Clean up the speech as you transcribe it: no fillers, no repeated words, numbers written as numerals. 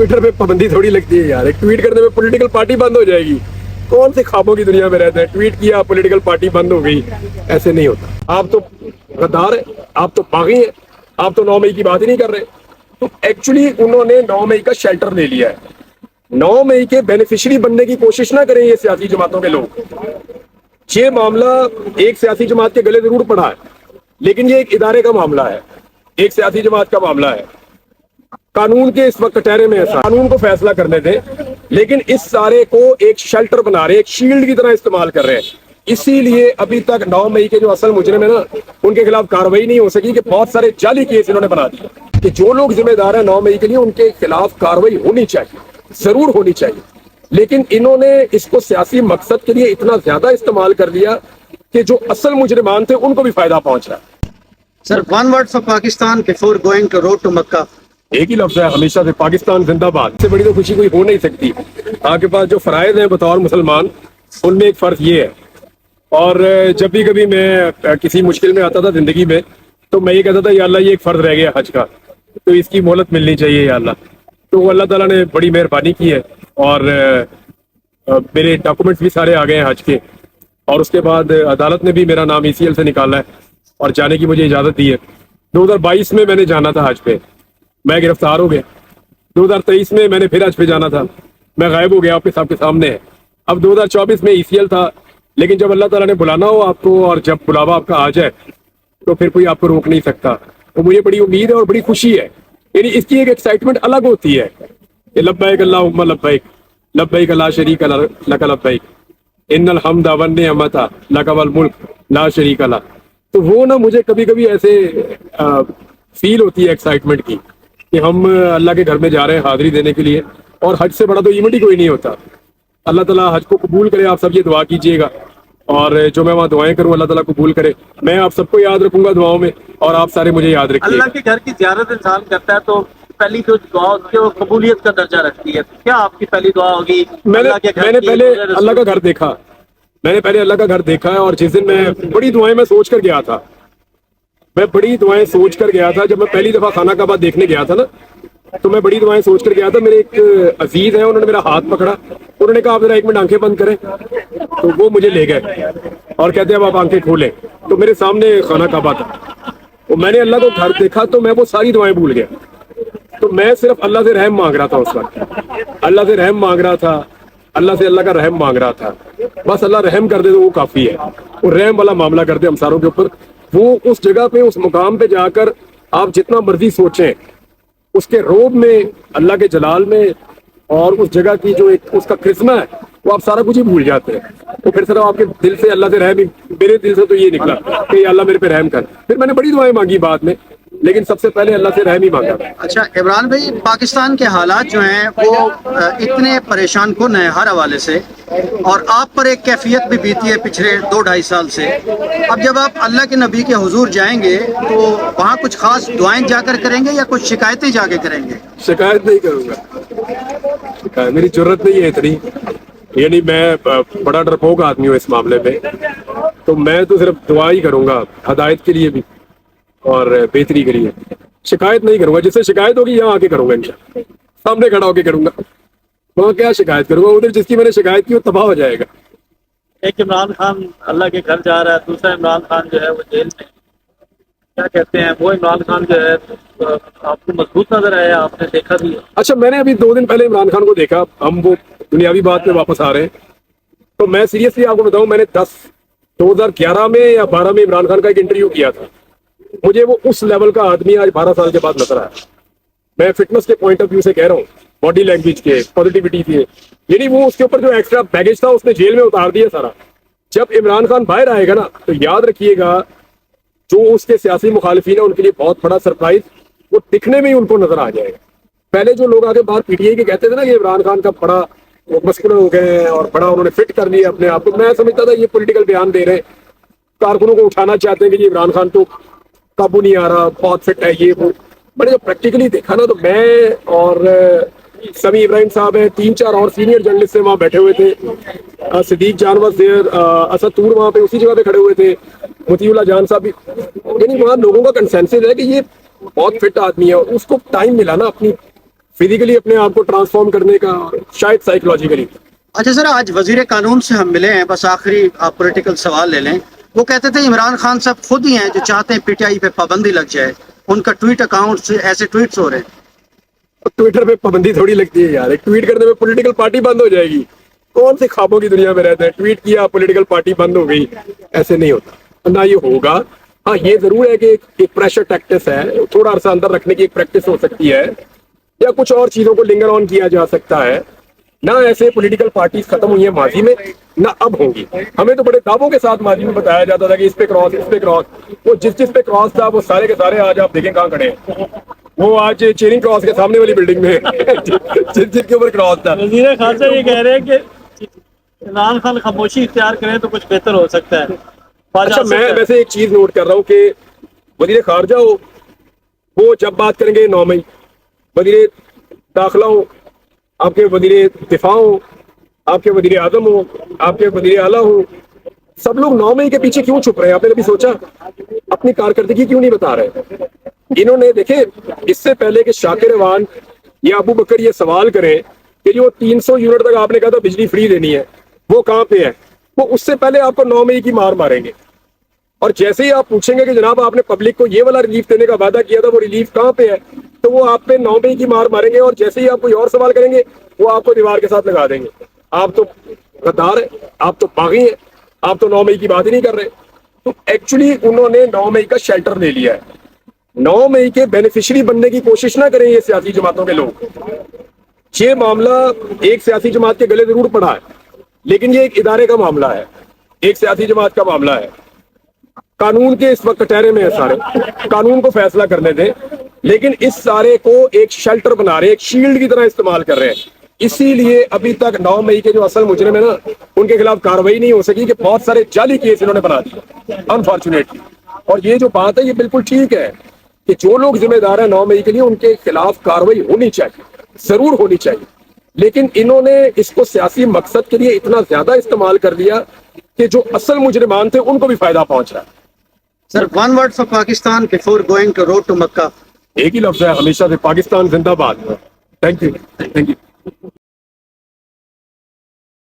Twitter पे पाबंदी थोड़ी लगती है यार, एक ट्वीट करने में पॉलिटिकल पार्टी बंद हो जाएगी। कौन से ख्वाबों की दुनिया में रहते हैं, ट्वीट किया पॉलिटिकल पार्टी बंद हो गई, ऐसे नहीं होता। आप तो गद्दार है, आप तो बागी है, आप तो 9 मई की बात ही नहीं कर रहे। तो एक्चुअली उन्होंने 9 मई का शेल्टर ले लिया है। 9 मई के बेनिफिशियरी बनने की कोशिश ना करें ये सियासी जमातों के लोग। ये मामला एक सियासी जमात के गले जरूर पड़ा है, लेकिन ये एक इदारे का मामला है, एक सियासी जमात का मामला है। कानून के इस वक्त कटहरे में है, कानून को फैसला करने दें, लेकिन इस सारे को एक शेल्टर बना रहे हैं, एक शील्ड की तरह इस्तेमाल कर रहे हैं। इसीलिए अभी तक 9 मई के जो असल मुजरिम है ना, उनके खिलाफ कार्रवाई नहीं हो सकी कि बहुत सारे जाली केस इन्होंने बना दिए। कि जो लोग जिम्मेदार है 9 मई के लिए, उनके खिलाफ कार्रवाई होनी चाहिए, जरूर होनी चाहिए। लेकिन इन्होंने इसको सियासी मकसद के लिए इतना ज्यादा इस्तेमाल कर लिया कि जो असल मुजरिमान थे उनको भी फायदा पहुंच रहा है। Sir, one word for Pakistan before going to road to Makkah. एक ही लफ्ज है हमेशा से, पाकिस्तान जिंदाबाद। इससे बड़ी तो खुशी कोई हो नहीं सकती। आपके पास जो फराइज हैं बतौर मुसलमान, उनमें एक फर्ज ये है। और जब भी कभी मैं किसी मुश्किल में आता था जिंदगी में, तो मैं ये कहता था या अल्लाह ये एक फर्ज रह गया हज का, तो इसकी मोहलत मिलनी चाहिए या अल्लाह। तो अल्लाह ताला ने बड़ी मेहरबानी की है और मेरे डॉक्यूमेंट्स भी सारे आ गए हैं हज के। और उसके बाद अदालत ने भी मेरा नाम ECL से निकाला है और जाने की मुझे इजाज़त दी है। 2022 में मैंने जाना था हज पे, मैं गिरफ्तार हो गया। 2023 में मैंने फिर हज पे जाना था, मैं गायब हो गया, आपके सबके सामने है। अब 2024 में ECL था, लेकिन जब अल्लाह ताला ने बुलाना हो आपको और जब बुलावा आपका आ जाए तो फिर कोई आपको रोक नहीं सकता। तो मुझे बड़ी उम्मीद है और बड़ी खुशी है, यानी इसकी एक एक्साइटमेंट अलग होती है कि लब्बैक अल्लाहुम्मा लब्बैक, लब्बैक ला शरीका लक लब्बैक, इन्नल हम्दा वन निअमता लक वल मुल्क ला शरीका ला। तो वो ना मुझे कभी कभी ऐसे फील होती है एक्साइटमेंट की कि हम अल्लाह के घर में जा रहे हैं हाजिरी देने के लिए, और हज से बड़ा तो इवेंट ही कोई नहीं होता। अल्लाह ताला हज को कबूल करे, आप सब ये दुआ कीजिएगा, और जो मैं वहाँ दुआएं करूँ अल्लाह ताला कबूल करे। मैं आप सबको याद रखूंगा दुआओं में, और आप सारे मुझे याद रखिए। अल्लाह के घर की ज़ियारत इंसान करता है तो पहली जो दुआ उसकी वो कबूलियत का दर्जा रखती है। क्या आपकी पहली दुआ होगी? मैंने पहले अल्लाह का घर देखा, मैंने पहले अल्लाह का घर देखा है। और जिस दिन मैं बड़ी दुआएं मैं सोच कर गया था, मैं बड़ी दुआएं सोच कर गया था, जब मैं पहली दफा खाना काबा देखने गया था ना, तो मैं बड़ी दुआएं सोच कर गया था। मेरे एक अजीज है, उन्होंने मेरा हाथ पकड़ा, उन्होंने कहा आप जरा 1 मिनट आंखें बंद करें, तो वो मुझे ले गए और कहते हैं अब आप आंखें खोलें। तो मेरे सामने खाना काबा था, तो मैंने अल्लाह को घर देखा, तो मैं वो सारी दुआएं भूल गया। तो मैं सिर्फ अल्लाह से रहम मांग रहा था उस वक्त, अल्लाह से रहम मांग रहा था, अल्लाह से अल्लाह का रहम मांग रहा था। बस अल्लाह रहम कर दे तो वो काफी है, वो रहम वाला मामला करते हम सारों के ऊपर। वो उस जगह पे, उस मुकाम पे जाकर आप जितना मर्जी सोचें, उसके रोब में, अल्लाह के जलाल में, और उस जगह की जो एक उसका करिश्मा है, वो आप सारा कुछ ही भूल जाते हैं। तो फिर सिर्फ आपके दिल से अल्लाह से रहम ही, मेरे दिल से तो ये निकला कि अल्लाह मेरे पे रहम कर। फिर मैंने बड़ी दुआएं मांगी बाद में, लेकिन सबसे पहले अल्लाह से रहम ही मांगा। अच्छा इमरान भाई, पाकिस्तान के हालात जो हैं वो इतने परेशान कुन हैं हर हवाले से, और आप पर एक कैफियत भी बीती है पिछले 2-2.5 साल से। अब जब आप अल्लाह के नबी के हुजूर जाएंगे तो वहाँ कुछ खास दुआएं जाकर करेंगे या कुछ शिकायतें जाके करेंगे? शिकायत नहीं करूंगा, मेरी जरूरत नहीं है इतनी, यानी मैं बड़ा डरपोक आदमी हूँ इस मामले में। तो मैं तो सिर्फ दुआ ही करूंगा, हदायत के लिए भी और बेहतरी के लिए। शिकायत नहीं करूंगा, जिससे शिकायत होगी यहाँ आके करूंगा, इंशाल्लाह सामने खड़ा होके करूंगा। वहाँ क्या शिकायत करूंगा, उधर जिसकी मैंने शिकायत की वो तबाह हो जाएगा। एक इमरान खान अल्लाह के घर जा रहा है, दूसरा इमरान खान जो है वो जेल में। क्या कहते हैं, वो इमरान खान जो है आपको मजबूत नजर आया, आपने देखा भी? अच्छा, मैंने अभी 2 दिन पहले इमरान खान को देखा, हम वो दुनियावी बात में वापस आ रहे हैं। तो मैं सीरियसली आपको बताऊं, मैंने 2011 में या 12 में इमरान खान का एक इंटरव्यू किया था। मुझे वो उस लेवल का आदमी आज 12 साल के बाद नजर आया। मैं फिटनेस के पॉइंट ऑफ व्यू से कह रहा हूँ, बॉडी लैंग्वेज के, पॉजिटिविटी के, यानी वो उसके ऊपर जो एक्स्ट्रा बैगेज था उसने जेल में उतार दिया सारा। जब इमरान खान बाहर आएगा ना, तो याद रखिएगा जो उसके सियासी मुखालिफिन है उनके लिए बहुत बड़ा सरप्राइज वो दिखने में ही उनको नजर आ जाएगा। पहले जो लोग आगे बाहर PTI के कहते थे ना कि इमरान खान का बड़ा वो मस्कुलर हो गए हैं और बड़ा उन्होंने फिट कर लिया अपने आप को, मैं समझता था ये पॉलिटिकल बयान दे रहे हैं, कारकुनों को उठाना चाहते हैं कि ये इमरान खान तो काबू नहीं आ रहा, बहुत फिट है ये वो। मैंने जब प्रैक्टिकली देखा ना, तो मैं और समी इब्राहिम साहब है, 3-4 और सीनियर जर्नलिस्ट से वहाँ बैठे हुए थे, सिद्दीक जानवर देर, असद तूर वहाँ पे उसी जगह पे खड़े हुए थे, मुतीउल्ला जान साहब भी, यानी वहाँ लोगों का कंसेंसस है कि ये बहुत फिट आदमी है। और उसको टाइम मिला ना अपनी फिजिकली अपने आप को ट्रांसफॉर्म करने का, और शायद साइकोलॉजिकली। अच्छा सर, आज वजीर कानून से हम मिले हैं, बस आखिरी आप पॉलिटिकल सवाल ले लें। वो कहते थे इमरान खान साहब खुद ही हैं जो चाहते हैं पीटीआई पे पाबंदी लग जाए, उनका ट्वीट अकाउंट से ऐसे ट्वीट्स हो रहे हैं। ट्विटर पे पाबंदी थोड़ी लगती है यार, एक ट्वीट करने में पॉलिटिकल पार्टी बंद हो जाएगी? कौन से ख्वाबों की दुनिया में रहते हैं? ट्वीट किया पॉलिटिकल पार्टी बंद हो गई, ऐसे नहीं होता, ना ये होगा। हाँ, ये जरूर है कि एक प्रेशर टैक्टिस है, थोड़ा अरसा अंदर रखने की एक प्रैक्टिस हो सकती है, या कुछ और चीजों को लिंगर ऑन किया जा सकता है। ना ऐसे पॉलिटिकल पार्टीज खत्म हुई है माजी में, ना अब होंगी। हमें तो बड़े दावों के साथ माजी में बताया जाता था कि इस पे क्रॉस, इस पे क्रॉस। वो जिस जिस पे क्रॉस था वो सारे के सारे आज आप देखें कहाँ खड़े हैं। वो आज चेरिंग क्रॉस के सामने वाली बिल्डिंग में जिस जिसके ऊपर क्रॉस था। वजीर खारजा ये कह रहे हैं कि इमरान खान खामोशी इख्तियार करें तो कुछ बेहतर हो सकता है। अच्छा, मैं वैसे एक चीज नोट कर रहा हूँ कि वजीर खारजा हो, वो जब बात करेंगे 9 मई, वजीर दाखिला हो, आपके वजीर दिफा हो, आपके वजीर आजम हो, आपके वजीर आला हो, सब लोग 9 मई के पीछे क्यों छुप रहे हैं? आपने कभी सोचा? अपनी कारकर्दगी क्यों नहीं बता रहे? इन्होंने देखे, इससे पहले कि शाकिर रवान या अबू बकर ये सवाल करें कि जो 300 यूनिट तक आपने कहा था बिजली फ्री देनी है, वो कहाँ पे है, वो उससे पहले आपको 9 मई की मार मारेंगे। और जैसे ही आप पूछेंगे कि जनाब आपने पब्लिक को ये वाला रिलीफ देने का वादा किया था, वो रिलीफ कहाँ पे है, तो वो आप पे 9 मई की मार मारेंगे। और जैसे ही आप कोई और सवाल करेंगे, वो आपको दीवार के साथ लगा देंगे। आप तो गद्दार है, आप तो बागी हैं, आप तो 9 मई की बात ही नहीं कर रहे। तो एक्चुअली उन्होंने 9 मई का शेल्टर ले लिया है। 9 मई के बेनिफिशियरी बनने की कोशिश ना करें ये सियासी जमातों के लोग। ये मामला एक सियासी जमात के गले जरूर पड़ा है, लेकिन ये एक इदारे का मामला है, एक सियासी जमात का मामला है। कानून के इस वक्त कटहरे में है सारे, कानून को फैसला करने दें, लेकिन इस सारे को एक शेल्टर बना रहे हैं, एक शील्ड की तरह इस्तेमाल कर रहे हैं। इसीलिए अभी तक 9 मई के जो असल मुजरिम है ना, उनके खिलाफ कार्रवाई नहीं हो सकी, कि बहुत सारे जाली केस इन्होंने बना दिए अनफॉर्चुनेटली। और ये जो बात है ये बिल्कुल ठीक है कि जो लोग जिम्मेदार है 9 मई के लिए, उनके खिलाफ कार्रवाई होनी चाहिए, जरूर होनी चाहिए। लेकिन इन्होंने इसको सियासी मकसद के लिए इतना ज्यादा इस्तेमाल कर दिया कि जो असल मुजरिमान थे उनको भी फायदा पहुंच रहा है। Sir, one word for Pakistan before going to road to Makkah. एक ही लफ्ज है हमेशा से, पाकिस्तान जिंदाबाद। Thank you, thank you.